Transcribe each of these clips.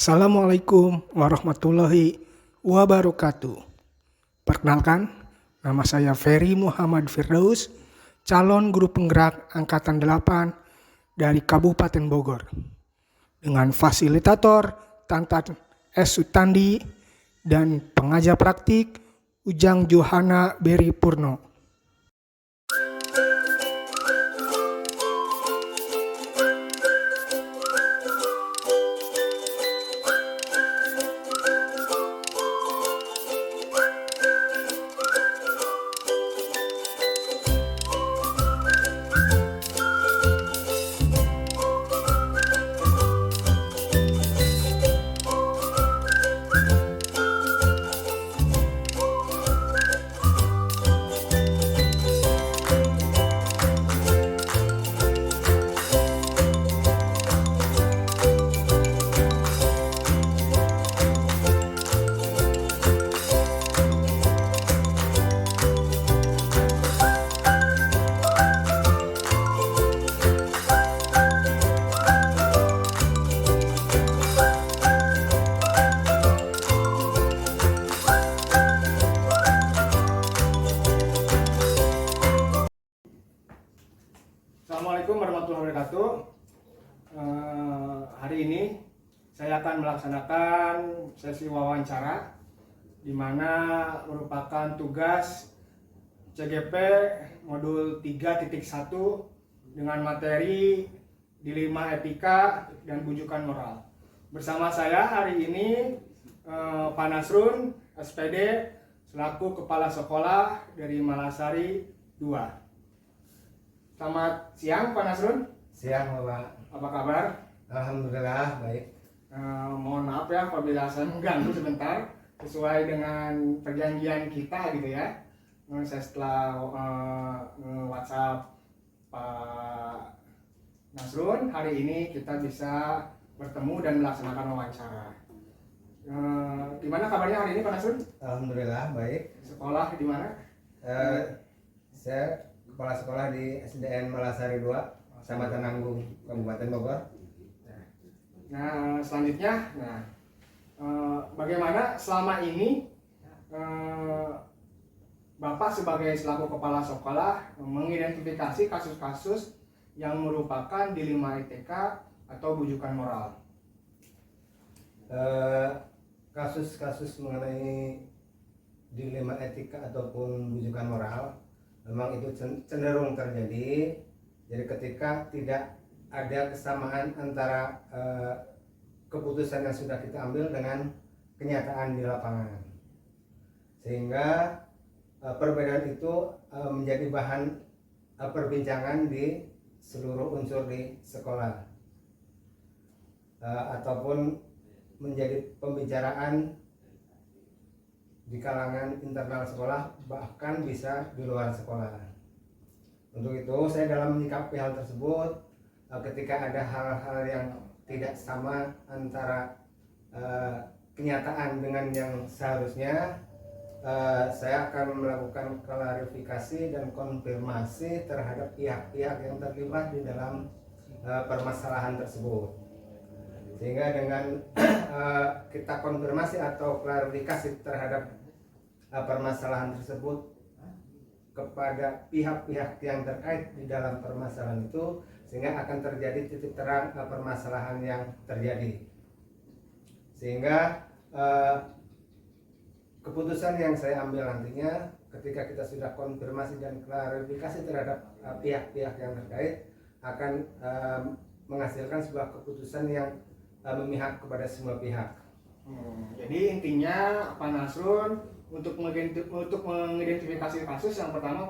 Assalamualaikum warahmatullahi wabarakatuh. Perkenalkan, nama saya Ferry Muhammad Firdaus, calon guru penggerak Angkatan 8 dari Kabupaten Bogor. Dengan fasilitator Tantan S. Sutandi dan pengajar praktik Ujang Johana Beri Purno. Assalamualaikum warahmatullahi wabarakatuh. Hari ini saya akan melaksanakan sesi wawancara di mana merupakan tugas CGP modul 3.1 dengan materi dilema etika dan bujukan moral. Bersama saya hari ini Pak Nasrun, SPD, selaku Kepala Sekolah dari Malasari 2. Selamat siang Pak Nasrun. Siang Bapak. Apa kabar? Alhamdulillah baik. Mohon maaf ya apabila saya mengganggu sebentar, sesuai dengan perjanjian kita gitu ya. Saya setelah WhatsApp Pak Nasrun, hari ini kita bisa bertemu dan melaksanakan wawancara. Gimana kabarnya hari ini Pak Nasrun? Alhamdulillah baik. Sekolah di mana? Saya Kepala Sekolah di SDN Malasari 2, Kecamatan Nanggung, Kabupaten Bogor. Nah, selanjutnya, bagaimana selama ini Bapak sebagai selaku Kepala Sekolah mengidentifikasi kasus-kasus yang merupakan dilema etika atau bujukan moral? Kasus-kasus mengenai dilema etika ataupun bujukan moral memang itu cenderung terjadi. Jadi ketika tidak ada kesamaan antara keputusan yang sudah kita ambil dengan kenyataan di lapangan, sehingga perbedaan itu menjadi bahan perbincangan di seluruh unsur di sekolah, ataupun menjadi pembicaraan di kalangan internal sekolah, bahkan bisa di luar sekolah. Untuk itu saya dalam menyikapi hal tersebut, ketika ada hal-hal yang tidak sama antara kenyataan dengan yang seharusnya, saya akan melakukan klarifikasi dan konfirmasi terhadap pihak-pihak yang terlibat di dalam permasalahan tersebut. Sehingga dengan kita konfirmasi atau klarifikasi terhadap permasalahan tersebut kepada pihak-pihak yang terkait di dalam permasalahan itu, sehingga akan terjadi titik terang permasalahan yang terjadi. Sehingga keputusan yang saya ambil nantinya ketika kita sudah konfirmasi dan klarifikasi terhadap pihak-pihak yang terkait akan menghasilkan sebuah keputusan yang memihak kepada semua pihak. Jadi intinya Pak Nasrun untuk mengidentifikasi kasus yang pertama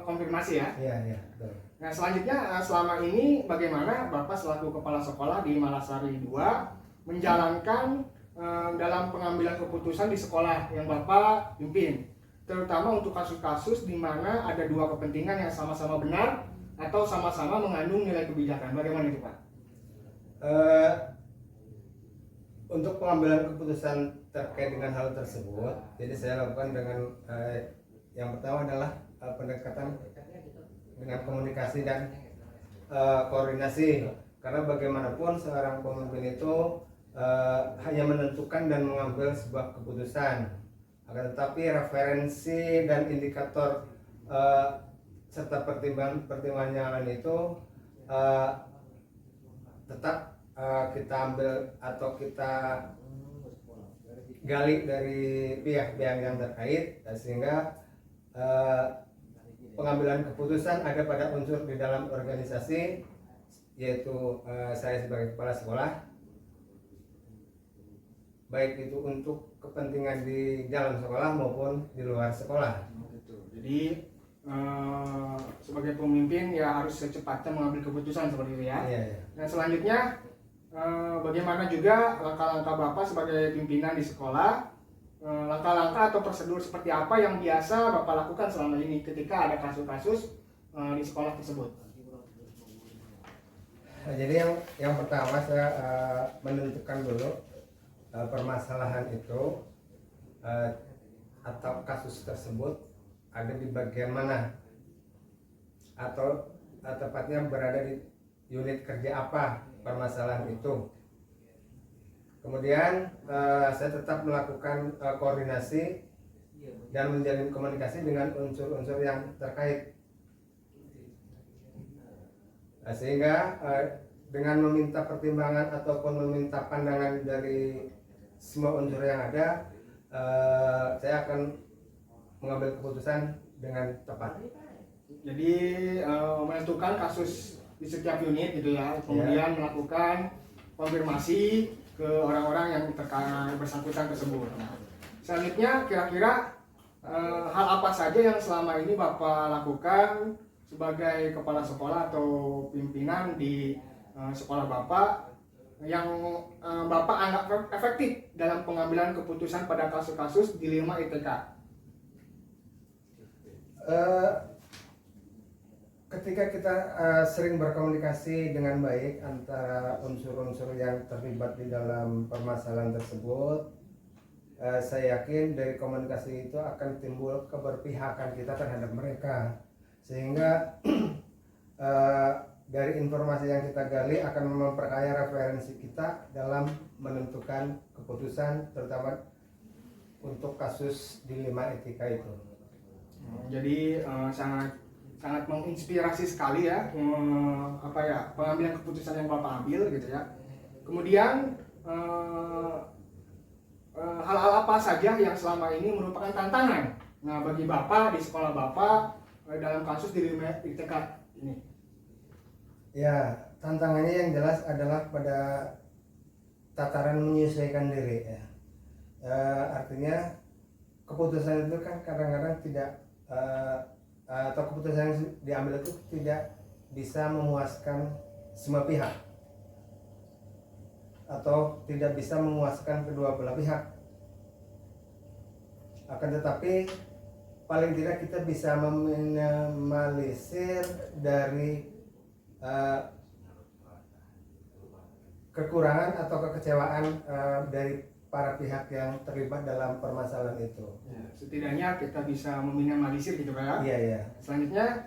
konfirmasi ya. Iya, betul. Nah selanjutnya selama ini bagaimana Bapak selaku Kepala Sekolah di Malasari 2 menjalankan dalam pengambilan keputusan di sekolah yang Bapak pimpin, terutama untuk kasus-kasus di mana ada dua kepentingan yang sama-sama benar atau sama-sama mengandung nilai kebijakan. Bagaimana itu Pak? Untuk pengambilan keputusan terkait dengan hal tersebut, jadi saya lakukan dengan yang pertama adalah pendekatan dengan komunikasi dan koordinasi, karena bagaimanapun seorang pemimpin itu hanya menentukan dan mengambil sebuah keputusan, akan tetapi referensi dan indikator serta pertimbangan yang lain itu tetap kita ambil atau kita gali dari pihak-pihak yang terkait, sehingga pengambilan keputusan ada pada unsur di dalam organisasi, yaitu saya sebagai kepala sekolah, baik itu untuk kepentingan di dalam sekolah maupun di luar sekolah. Jadi sebagai pemimpin ya harus secepatnya mengambil keputusan seperti itu ya. Iya, iya. Dan selanjutnya bagaimana juga langkah-langkah Bapak sebagai pimpinan di sekolah, langkah-langkah atau prosedur seperti apa yang biasa Bapak lakukan selama ini ketika ada kasus-kasus di sekolah tersebut? Jadi yang pertama saya menentukan dulu permasalahan itu atau kasus tersebut ada di bagian mana, atau tepatnya berada di unit kerja apa permasalahan itu. Kemudian saya tetap melakukan koordinasi dan menjalin komunikasi dengan unsur-unsur yang terkait, sehingga dengan meminta pertimbangan ataupun meminta pandangan dari semua unsur yang ada, saya akan mengambil keputusan dengan tepat. Jadi menentukan kasus di setiap unit gitu ya, kemudian melakukan konfirmasi ke orang-orang yang bersangkutan tersebut. Nah, selanjutnya kira-kira hal apa saja yang selama ini Bapak lakukan sebagai kepala sekolah atau pimpinan di sekolah Bapak yang Bapak anggap efektif dalam pengambilan keputusan pada kasus-kasus dilema ITK? Ketika kita sering berkomunikasi dengan baik antara unsur-unsur yang terlibat di dalam permasalahan tersebut, saya yakin dari komunikasi itu akan timbul keberpihakan kita terhadap mereka, sehingga dari informasi yang kita gali akan memperkaya referensi kita dalam menentukan keputusan, terutama untuk kasus dilema etika itu. Jadi sangat menginspirasi sekali ya, pengambilan keputusan yang Bapak ambil gitu ya. Kemudian hal-hal apa saja yang selama ini merupakan tantangan bagi Bapak di sekolah Bapak dalam kasus dilema ITK ini? Ya, tantangannya yang jelas adalah pada tataran menyesuaikan diri ya. Artinya keputusan itu kan kadang-kadang tidak atau keputusan yang diambil itu tidak bisa memuaskan semua pihak atau tidak bisa memuaskan kedua belah pihak. Akan tetapi paling tidak kita bisa meminimalisir dari kekurangan atau kekecewaan dari para pihak yang terlibat dalam permasalahan itu. Ya, setidaknya kita bisa meminimalisir gitu kan? Iya, iya. Selanjutnya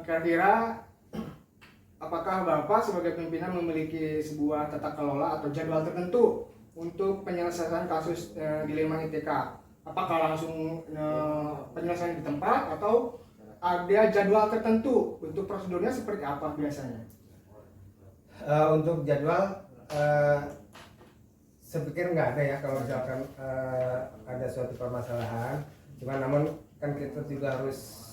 kira-kira apakah Bapak sebagai pimpinan memiliki sebuah tata kelola atau jadwal tertentu untuk penyelesaian kasus dilema ITK? Apakah langsung penyelesaian di tempat atau ada jadwal tertentu? Untuk prosedurnya seperti apa biasanya? Untuk jadwal saya pikir nggak ada ya kalau misalkan ada suatu permasalahan. Cuma namun kan kita juga harus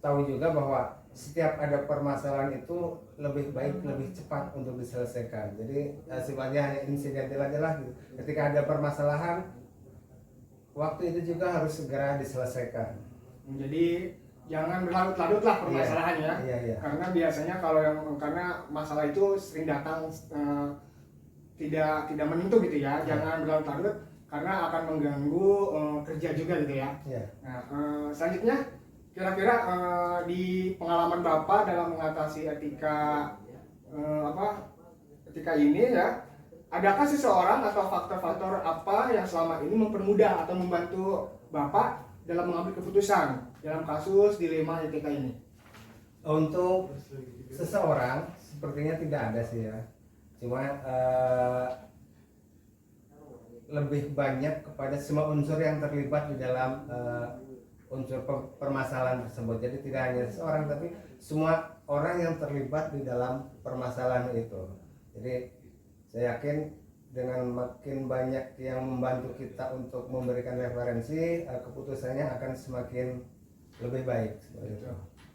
tahu juga bahwa setiap ada permasalahan itu lebih baik lebih cepat untuk diselesaikan. Jadi sifatnya hanya insidental aja lah gitu. Ketika ada permasalahan, waktu itu juga harus segera diselesaikan. Jadi jangan berlarut-larut lah permasalahannya. Iya. Karena biasanya karena masalah itu sering datang tidak menentu gitu ya. Jangan berlarut-larut karena akan mengganggu kerja juga gitu ya. Iya. Nah, selanjutnya kira-kira di pengalaman Bapak dalam mengatasi etika ini ya, adakah seseorang atau faktor-faktor apa yang selama ini mempermudah atau membantu Bapak dalam mengambil keputusan dalam kasus dilema etika ini? Untuk seseorang sepertinya tidak ada sih ya. Cuma lebih banyak kepada semua unsur yang terlibat di dalam unsur permasalahan tersebut. Jadi tidak hanya seorang, tapi semua orang yang terlibat di dalam permasalahan itu. Jadi saya yakin dengan makin banyak yang membantu kita untuk memberikan referensi, keputusannya akan semakin lebih baik.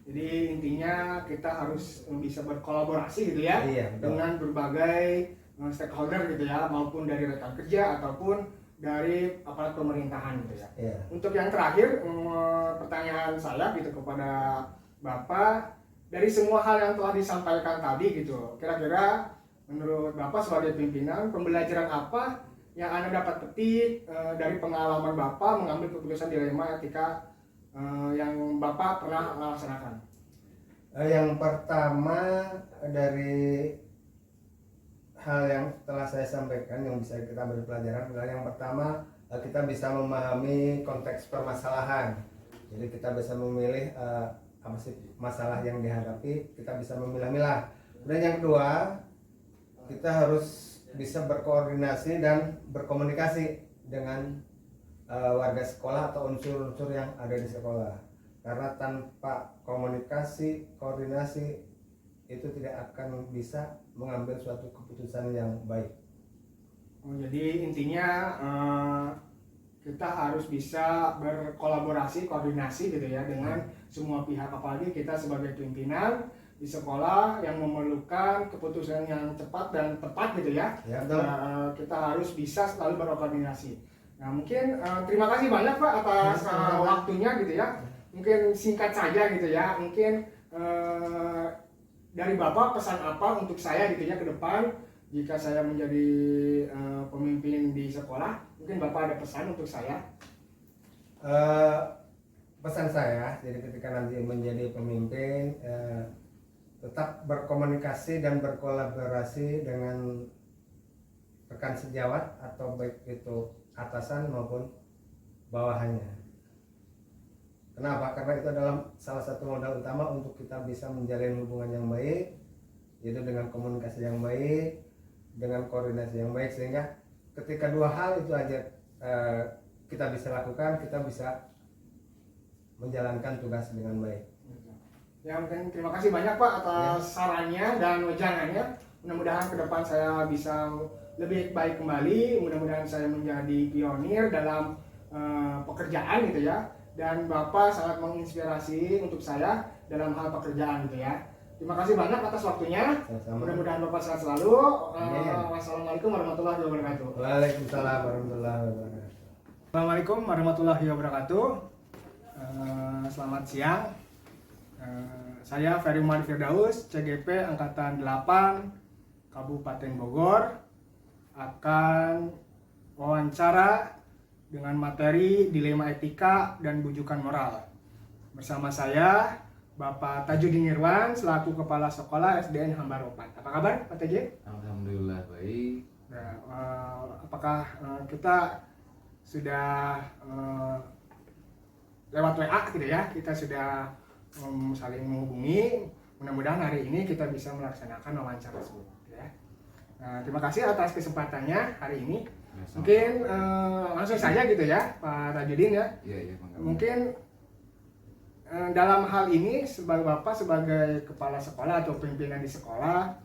Jadi intinya kita harus bisa berkolaborasi gitu ya, Iya, dengan berbagai stakeholder gitu ya, maupun dari rekan kerja ataupun dari aparat pemerintahan gitu ya. Iya. Untuk yang terakhir, pertanyaan saya gitu kepada Bapak, dari semua hal yang telah disampaikan tadi gitu, kira-kira menurut Bapak sebagai pimpinan, pembelajaran apa yang Anda dapat petik dari pengalaman Bapak mengambil keputusan dilema etika yang Bapak pernah laksanakan? Yang pertama, dari hal yang telah saya sampaikan yang bisa kita ambil pelajaran adalah yang pertama, kita bisa memahami konteks permasalahan. Jadi kita bisa memilih apa sih masalah yang dihadapi, kita bisa memilah-milah. Dan yang kedua, kita harus bisa berkoordinasi dan berkomunikasi dengan warga sekolah atau unsur-unsur yang ada di sekolah. Karena tanpa komunikasi, koordinasi, itu tidak akan bisa mengambil suatu keputusan yang baik. Jadi intinya kita harus bisa berkolaborasi, koordinasi gitu ya dengan semua pihak, apalagi kita sebagai pimpinan di sekolah yang memerlukan keputusan yang cepat dan tepat gitu ya. Ya, kita harus bisa selalu berkoordinasi. Nah mungkin terima kasih banyak Pak atas waktunya gitu ya. Mungkin singkat saja gitu ya. Mungkin dari Bapak pesan apa untuk saya gitu ya ke depan jika saya menjadi pemimpin di sekolah? Mungkin Bapak ada pesan untuk saya? Pesan saya, jadi ketika nanti menjadi pemimpin, tetap berkomunikasi dan berkolaborasi dengan rekan sejawat atau baik itu atasan maupun bawahannya. Kenapa? Karena itu adalah salah satu modal utama untuk kita bisa menjalin hubungan yang baik, yaitu dengan komunikasi yang baik, dengan koordinasi yang baik, sehingga ketika dua hal itu aja kita bisa lakukan, kita bisa menjalankan tugas dengan baik. Ya mungkin terima kasih banyak Pak atas sarannya dan wejangannya. Mudah-mudahan ke depan saya bisa lebih baik kembali. Mudah-mudahan saya menjadi pionir dalam pekerjaan gitu ya. Dan Bapak sangat menginspirasi untuk saya dalam hal pekerjaan gitu ya. Terima kasih banyak atas waktunya. Mudah-mudahan Bapak sehat selalu. Wassalamualaikum warahmatullahi wabarakatuh. Waalaikumsalam warahmatullahi wabarakatuh. Assalamualaikum warahmatullahi wabarakatuh. Selamat siang. Saya Ferry Umar Firdaus, CGP Angkatan 8 Kabupaten Bogor, akan wawancara dengan materi dilema etika dan bujukan moral. Bersama saya Bapak Tajudin Irwan selaku Kepala Sekolah SDN Hambaropat. Apa kabar Pak Tajudin? Alhamdulillah baik. Nah, apakah kita sudah lewat WA gitu ya? Kita sudah saling menghubungi. Mudah-mudahan hari ini kita bisa melaksanakan wawancara tersebut ya. Nah, terima kasih atas kesempatannya hari ini. Mungkin langsung saja gitu ya Pak Tajudin ya. Iya, Mungkin dalam hal ini sebagai Bapak sebagai kepala sekolah atau pimpinan di sekolah,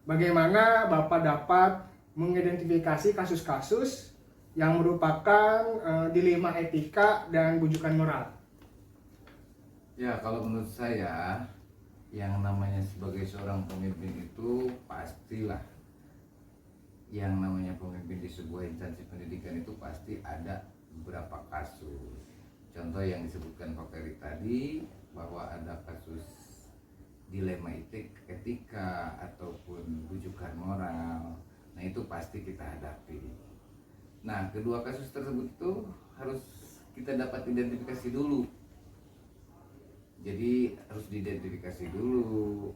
bagaimana Bapak dapat mengidentifikasi kasus-kasus yang merupakan dilema etika dan bujukan moral? Ya, kalau menurut saya yang namanya sebagai seorang pemimpin itu pastilah yang namanya pemimpin di sebuah instansi pendidikan itu pasti ada beberapa kasus. Contoh yang disebutkan Pak Ferry tadi bahwa ada kasus dilema etika ataupun bujukan moral. Nah, itu pasti kita hadapi. Nah, kedua kasus tersebut itu harus kita dapat identifikasi dulu. Jadi harus diidentifikasi dulu,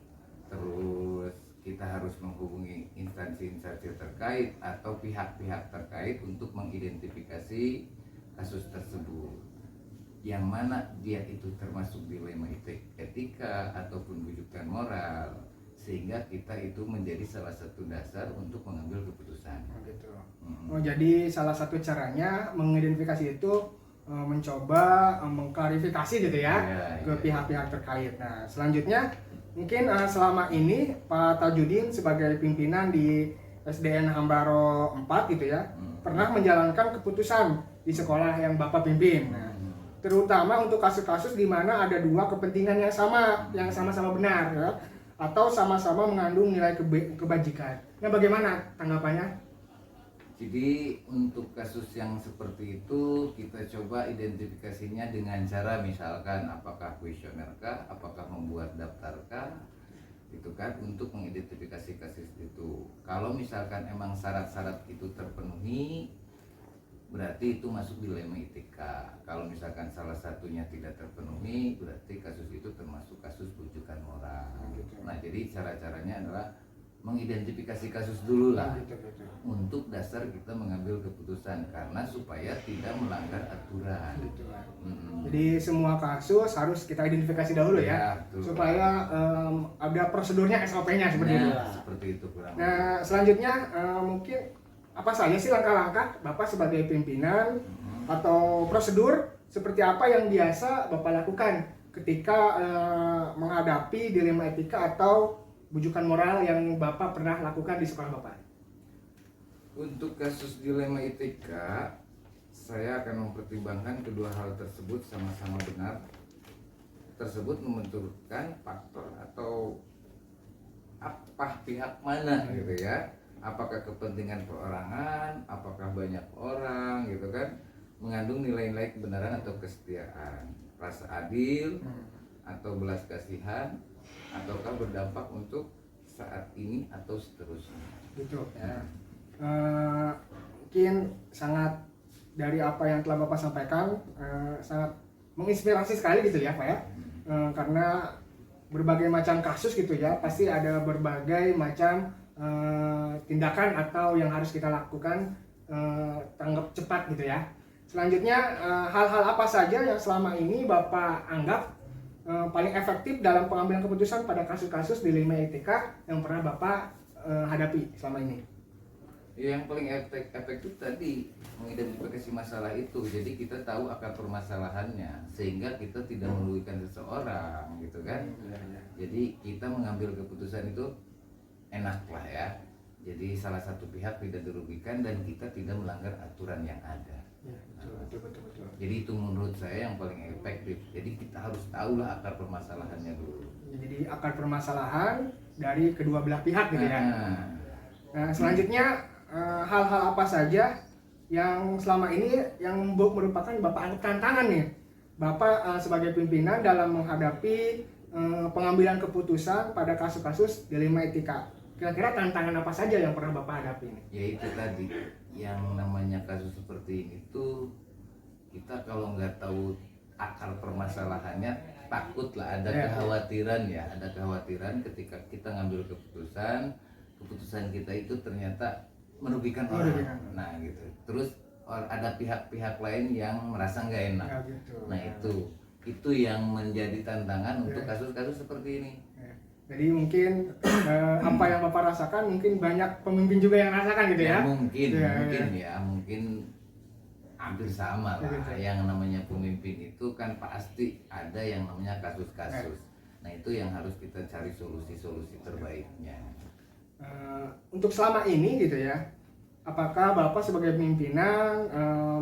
terus kita harus menghubungi instansi-instansi terkait atau pihak-pihak terkait untuk mengidentifikasi kasus tersebut. Yang mana dia itu termasuk dilema etika ataupun bujukan moral, sehingga kita itu menjadi salah satu dasar untuk mengambil keputusan. Gitu. Jadi salah satu caranya mengidentifikasi itu mencoba mengklarifikasi gitu ya, ke pihak-pihak terkait. Nah selanjutnya mungkin selama ini Pak Tajudin sebagai pimpinan di SDN Hambaro 4 gitu ya, pernah menjalankan keputusan di sekolah yang Bapak pimpin. Nah, terutama untuk kasus-kasus di mana ada dua kepentingan yang sama-sama benar ya, atau sama-sama mengandung nilai kebajikan. Nah bagaimana tanggapannya? Jadi untuk kasus yang seperti itu kita coba identifikasinya dengan cara misalkan apakah kuesioner kah, apakah membuat daftar kah, gitu kan, untuk mengidentifikasi kasus itu. Kalau misalkan emang syarat-syarat itu terpenuhi, berarti itu masuk dilema etika. Kalau misalkan salah satunya tidak terpenuhi, berarti kasus itu termasuk kasus rujukan moral. Nah jadi cara-caranya adalah mengidentifikasi kasus dulu lah, untuk dasar kita mengambil keputusan, karena supaya tidak melanggar aturan. Jadi semua kasus harus kita identifikasi dahulu ya, supaya ada prosedurnya, SOP-nya seperti itu. Seperti itu kurang. Nah selanjutnya mungkin apa saja sih langkah-langkah Bapak sebagai pimpinan atau prosedur seperti apa yang biasa Bapak lakukan ketika menghadapi dilema etika atau bujukan moral yang Bapak pernah lakukan di sekolah Bapak? Untuk kasus dilema etika, saya akan mempertimbangkan kedua hal tersebut sama-sama benar. Tersebut membenturkan faktor atau apa pihak mana gitu ya. Apakah kepentingan perorangan, apakah banyak orang gitu kan, mengandung nilai-nilai kebenaran atau kesetiaan, rasa adil atau belas kasihan, ataukah berdampak untuk saat ini atau seterusnya. Gitu ya. Mungkin sangat dari apa yang telah Bapak sampaikan sangat menginspirasi sekali gitu ya Pak ya. Karena berbagai macam kasus gitu ya, pasti ada berbagai macam tindakan atau yang harus kita lakukan tanggap cepat gitu ya. Selanjutnya hal-hal apa saja yang selama ini Bapak anggap paling efektif dalam pengambilan keputusan pada kasus-kasus dilema etika yang pernah Bapak hadapi selama ini? Yang paling efektif tadi mengidentifikasi masalah itu, jadi kita tahu akar permasalahannya sehingga kita tidak merugikan seseorang gitu kan. Jadi kita mengambil keputusan itu enak lah ya, jadi salah satu pihak tidak dirugikan dan kita tidak melanggar aturan yang ada. Betul. Jadi itu menurut saya yang paling efektif. Jadi kita harus tahu lah akar permasalahannya dulu. Jadi akar permasalahan dari kedua belah pihak gitu ya. Nah selanjutnya hal-hal apa saja yang selama ini yang merupakan Bapak anggap tantangan nih Bapak sebagai pimpinan dalam menghadapi pengambilan keputusan pada kasus-kasus dilema etika? Kira-kira tantangan apa saja yang pernah Bapak hadapi ini? Ya itu tadi, yang namanya kasus seperti ini tuh kita kalau nggak tahu akar permasalahannya, takutlah ada kekhawatiran ya, ada kekhawatiran ketika kita ngambil keputusan kita itu ternyata merugikan orang. Nah gitu. Terus ada pihak-pihak lain yang merasa nggak enak. Nah itu yang menjadi tantangan untuk kasus-kasus seperti ini. Jadi mungkin apa yang Bapak rasakan mungkin banyak pemimpin juga yang rasakan gitu ya? Mungkin hampir sama lah. Yang namanya pemimpin itu kan pasti ada yang namanya kasus-kasus. Nah itu yang harus kita cari solusi-solusi terbaiknya. Untuk selama ini gitu ya, apakah Bapak sebagai pimpinan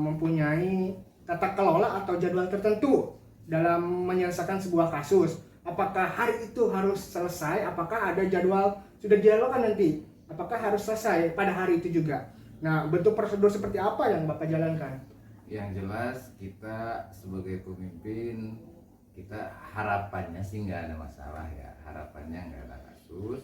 mempunyai tata kelola atau jadwal tertentu dalam menyelesaikan sebuah kasus? Apakah hari itu harus selesai? Apakah ada jadwal sudah dilakukan nanti? Apakah harus selesai pada hari itu juga? Nah, bentuk prosedur seperti apa yang Bapak jalankan? Yang jelas kita sebagai pemimpin, kita harapannya sih nggak ada masalah ya. Harapannya nggak ada kasus,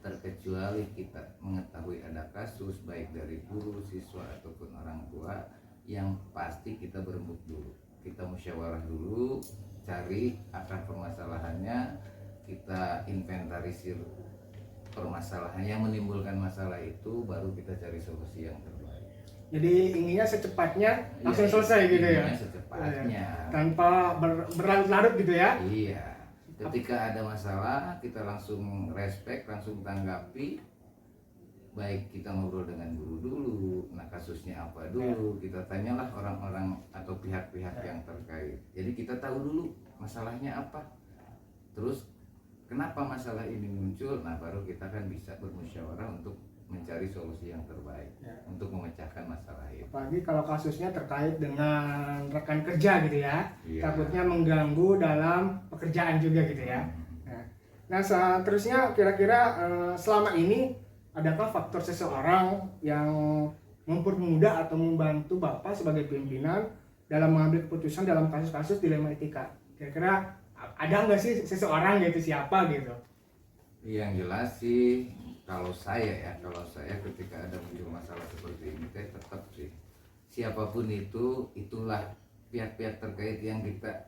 terkecuali kita mengetahui ada kasus baik dari guru, siswa ataupun orang tua, yang pasti kita berembuk dulu. Kita musyawarah dulu, cari akar permasalahannya, kita inventarisir permasalahan yang menimbulkan masalah itu, baru kita cari solusi yang terbaik. Jadi inginnya secepatnya langsung selesai gitu ya? Secepatnya. Tanpa berlarut-larut gitu ya? Iya. Ketika ada masalah kita langsung respect, langsung tanggapi. Baik kita ngobrol dengan guru dulu, nah kasusnya apa dulu, kita tanyalah orang-orang atau pihak-pihak yang terkait. Jadi kita tahu dulu masalahnya apa, terus kenapa masalah ini muncul, nah baru kita kan bisa bermusyawarah untuk mencari solusi yang terbaik untuk memecahkan masalah itu. Apalagi kalau kasusnya terkait dengan rekan kerja gitu ya, takutnya mengganggu dalam pekerjaan juga gitu ya. Nah seterusnya kira-kira selama ini adakah faktor seseorang yang mempermudah atau membantu Bapak sebagai pimpinan dalam mengambil keputusan dalam kasus-kasus dilema etika? Kira-kira ada nggak sih seseorang gitu, siapa gitu? Yang jelas sih kalau saya ketika ada muncul masalah seperti ini tetap sih siapapun itulah pihak-pihak terkait yang kita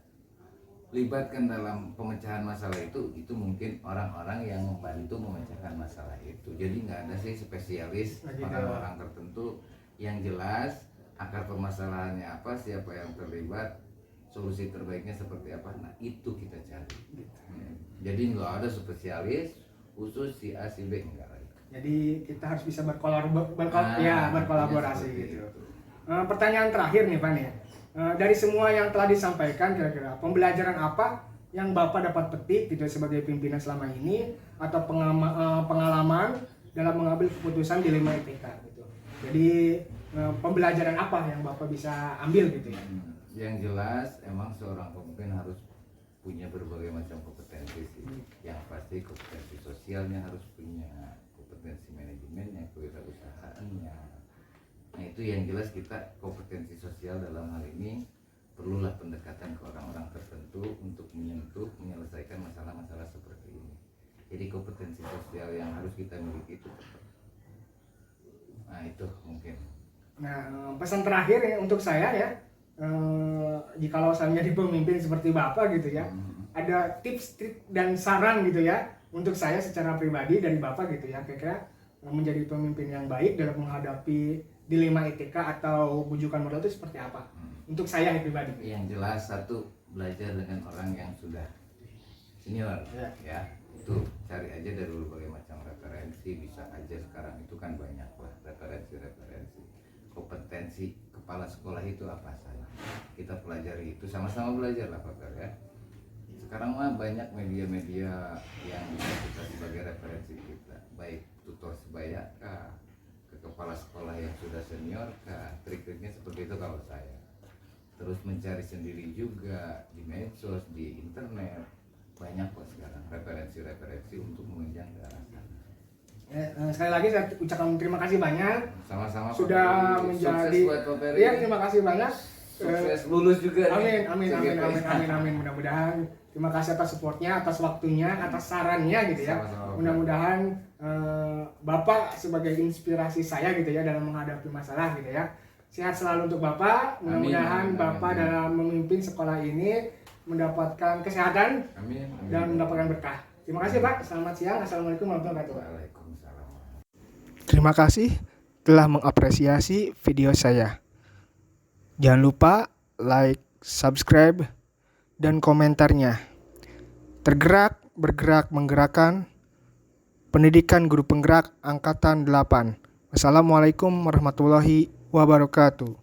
libatkan dalam pemecahan masalah itu mungkin orang-orang yang membantu memecahkan masalah itu. Jadi nggak ada sih spesialis orang-orang tertentu. Yang jelas akar permasalahannya apa, siapa yang terlibat, solusi terbaiknya seperti apa, nah itu kita cari. Jadi nggak ada spesialis khusus si A si B, enggak lagi. Jadi kita harus bisa berkolaborasi gitu. Pertanyaan terakhir nih Pak nih. Dari semua yang telah disampaikan, kira-kira pembelajaran apa yang Bapak dapat petik gitu sebagai pimpinan selama ini, atau pengalaman dalam mengambil keputusan dilema etika gitu. Jadi pembelajaran apa yang Bapak bisa ambil gitu ya? Yang jelas emang seorang pemimpin harus punya berbagai macam kompetensi sih. Yang pasti kompetensi sosialnya harus punya, kompetensi manajemennya, kewirausahaannya. Nah itu yang jelas kita kompetensi sosial dalam hal ini perlulah pendekatan ke orang-orang tertentu untuk menyelesaikan masalah-masalah seperti ini. Jadi kompetensi sosial yang harus kita miliki itu tetap. Nah itu mungkin. Nah pesan terakhir ya untuk saya ya, jikalau saya menjadi pemimpin seperti Bapak gitu ya, ada tips, trik dan saran gitu ya untuk saya secara pribadi dari Bapak gitu ya, kira-kira menjadi pemimpin yang baik dalam menghadapi dilema etika atau bujukan modal itu seperti apa? Untuk saya pribadi. Yang jelas satu, belajar dengan orang yang sudah senior ya. Itu cari aja dari berbagai macam referensi, bisa aja sekarang itu kan banyak lah referensi. Kompetensi kepala sekolah itu apa saja. Kita pelajari itu, sama-sama belajar lah Pak ya. Sekarang mah banyak media-media yang bisa kita sebagai referensi kita, baik tutor sebaya kah, ke kepala sekolah yang sudah senior kah, trik-triknya seperti itu kalau saya. Terus mencari sendiri juga di medsos, di internet, banyak kok sekarang referensi-referensi untuk menunjang ke arah sana. Sekali lagi saya ucapkan terima kasih banyak. Sama-sama sudah Pak menjadi. Iya, terima kasih banyak. Sukses lulus juga. Amin. Mudah-mudahan. Terima kasih atas supportnya, atas waktunya, atas sarannya gitu ya. Mudah-mudahan Bapak sebagai inspirasi saya gitu ya dalam menghadapi masalah gitu ya. Sehat selalu untuk Bapak. Mudah-mudahan Bapak dalam memimpin sekolah ini mendapatkan kesehatan dan mendapatkan berkah. Terima kasih Pak. Selamat siang. Assalamualaikum warahmatullahi wabarakatuh. Waalaikumsalam. Terima kasih telah mengapresiasi video saya. Jangan lupa like, subscribe, dan komentarnya. Tergerak, bergerak, menggerakkan. Pendidikan Guru Penggerak Angkatan 8. Wassalamualaikum warahmatullahi wabarakatuh.